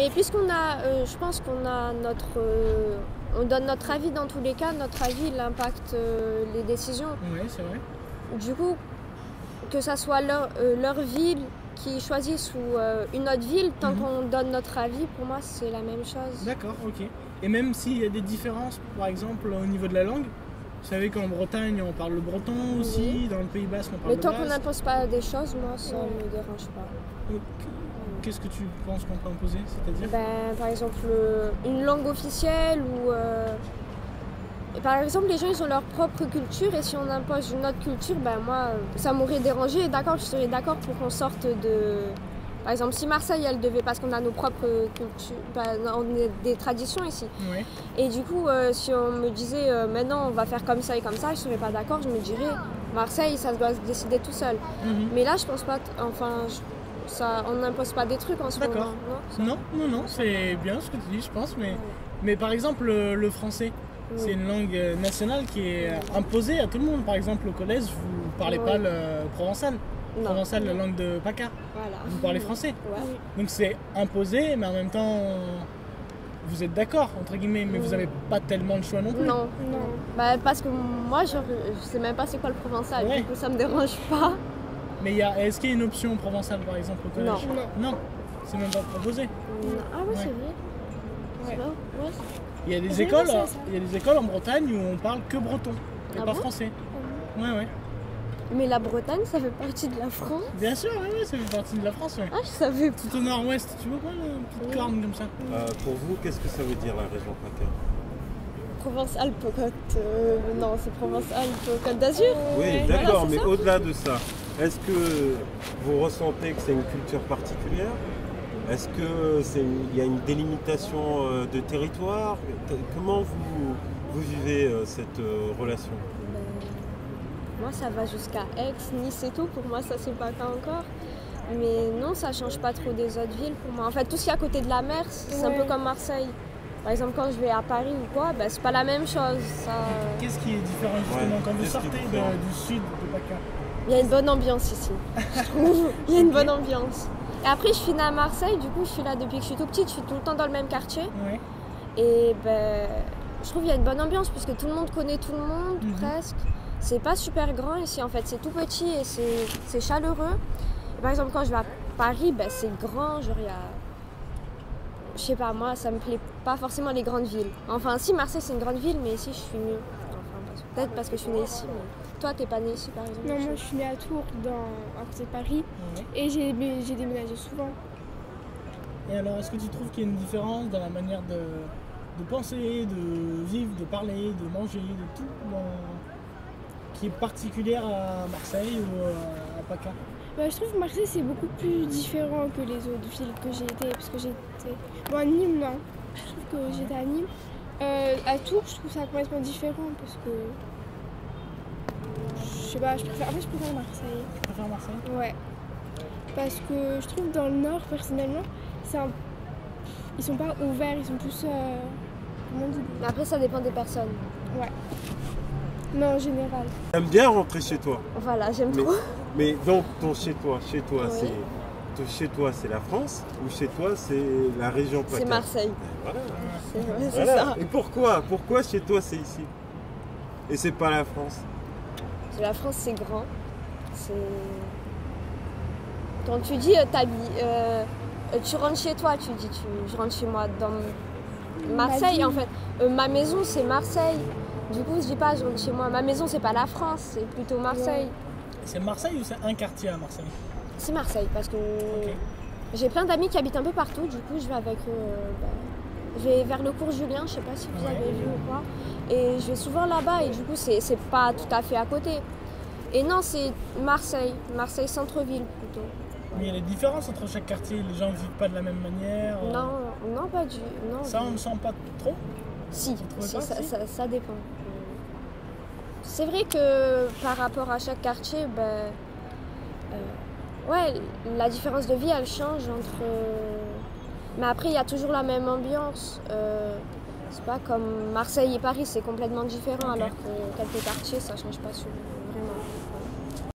Mais puisqu'on a, je pense qu'on a on donne notre avis dans tous les cas, notre avis il impacte les décisions. Oui, c'est vrai. Du coup, que ça soit leur ville qui choisissent ou une autre ville, tant qu'on donne notre avis, pour moi c'est la même chose. D'accord, ok. Et même s'il y a des différences, par exemple au niveau de la langue, vous savez qu'en Bretagne on parle le breton aussi, dans le Pays Basque on parle Mais le tant basque. qu'on n'impose pas des choses, moi ça ne me dérange pas. Donc, qu'est-ce que tu penses qu'on peut imposer, c'est-à-dire? Par exemple, une langue officielle ou... Par exemple, les gens ils ont leur propre culture et si on impose une autre culture, moi ça m'aurait dérangé. D'accord, je serais d'accord pour qu'on sorte de... Par exemple, si Marseille elle devait, parce qu'on a nos propres cultures, on a des traditions ici. Ouais. Et du coup, si on me disait maintenant on va faire comme ça et comme ça, je serais pas d'accord. Je me dirais Marseille ça doit se décider tout seul. Mais là je pense pas, on n'impose pas des trucs en ce moment. D'accord. Non, c'est bien ce que tu dis, je pense. Mais par exemple, le français, c'est une langue nationale qui est imposée à tout le monde. Par exemple, au collège, vous ne parlez pas le provençal. Non. Provençal, la langue de PACA. Voilà. Vous parlez français. Ouais. Donc c'est imposé, mais en même temps, vous êtes d'accord, entre guillemets, mais vous n'avez pas tellement le choix non plus. Non. Parce que moi, je sais même pas c'est quoi le provençal. Ouais. Du coup, ça me dérange pas. Mais est-ce qu'il y a une option provençale, par exemple, au collège? Non. C'est même pas proposé. Ah ouais, c'est vrai. Ouais. Ouais. Il y a des J'ai écoles, vu ça. il y a des écoles en Bretagne où on parle que breton et Ah pas bon français. Ouais. Mais la Bretagne, ça fait partie de la France. Bien sûr, ouais, ça fait partie de la France. Ouais. Ah, je savais pas. Tout au nord-ouest, tu vois pas une petite corne comme ça? Pour vous, qu'est-ce que ça veut dire la région PACA? Provence-Alpes-Côte... non, c'est Provence-Alpes-Côte d'Azur. Oui, Voilà, d'accord, c'est mais ça. au-delà de ça, est-ce que vous ressentez que c'est une culture particulière? Est-ce qu'il y a une délimitation de territoire? Comment vous vivez cette relation? Moi, ça va jusqu'à Aix, Nice et tout. Pour moi, ça, c'est pas qu'un encore. Mais non, ça change pas trop des autres villes pour moi. En fait, tout ce qui est à côté de la mer, c'est un peu comme Marseille. Par exemple, quand je vais à Paris ou quoi, c'est pas la même chose. Qu'est-ce qui est différent justement quand vous qu'est-ce qui est sortez différent du sud de PACA? Il y a une bonne ambiance ici, je trouve. Il y a une bonne ambiance. Et après, je suis née à Marseille, du coup, je suis là depuis que je suis tout petite, je suis tout le temps dans le même quartier. Ouais. Et je trouve qu'il y a une bonne ambiance, puisque tout le monde connaît tout le monde, presque. C'est pas super grand ici, en fait, c'est tout petit et c'est chaleureux. Et par exemple, quand je vais à Paris, c'est grand, genre il y a... Je sais pas, moi, ça me plaît pas forcément les grandes villes. Enfin, si, Marseille, c'est une grande ville, mais ici, je suis mieux. Enfin, peut-être parce que je suis née ici, mais... Toi, t'es pas née ici, par exemple? Non, moi je suis née à Tours, à côté de Paris, et j'ai déménagé souvent. Et alors, est-ce que tu trouves qu'il y a une différence dans la manière de penser, de vivre, de parler, de manger, de tout, qui est particulière à Marseille ou à PACA? Je trouve que Marseille c'est beaucoup plus différent que les autres villes que j'ai été, parce que j'étais... Bon, à Nîmes, non. Je trouve que j'étais à Nîmes. À Tours, je trouve ça complètement différent, parce que... Je sais pas, je préfère Marseille. Tu préfères Marseille? Ouais. Parce que je trouve dans le Nord, personnellement, ils sont pas ouverts, ils sont plus... Comment on dit? Mais après, ça dépend des personnes. Ouais. Mais en général. T'aimes bien rentrer chez toi? Voilà, j'aime trop. Mais donc ton chez toi, Oui. chez toi c'est la France ou chez toi c'est la région PACA? C'est Marseille. Voilà. C'est Voilà. ça. Et pourquoi chez toi c'est ici? Et c'est pas la France? La France, c'est grand. Quand tu dis tu rentres chez toi, tu dis je rentre chez moi dans Marseille. En fait, ma maison, c'est Marseille. Du coup, je dis pas je rentre chez moi. Ma maison, c'est pas la France, c'est plutôt Marseille. C'est Marseille ou c'est un quartier à Marseille? C'est Marseille parce que j'ai plein d'amis qui habitent un peu partout. Du coup, je vais avec eux. Je vais vers le cours Julien, je sais pas si vous avez vu ou quoi. Et je vais souvent là-bas et du coup, c'est pas tout à fait à côté. Et non, c'est Marseille centre-ville plutôt. Mais il y a des différences entre chaque quartier, les gens ne vivent pas de la même manière. Non, pas du tout. Ça, on ne sent pas trop? Si, pas, ça dépend. C'est vrai que par rapport à chaque quartier, la différence de vie, elle change entre... Mais après, il y a toujours la même ambiance. C'est pas comme Marseille et Paris, c'est complètement différent, alors que quelques quartiers, ça change pas souvent.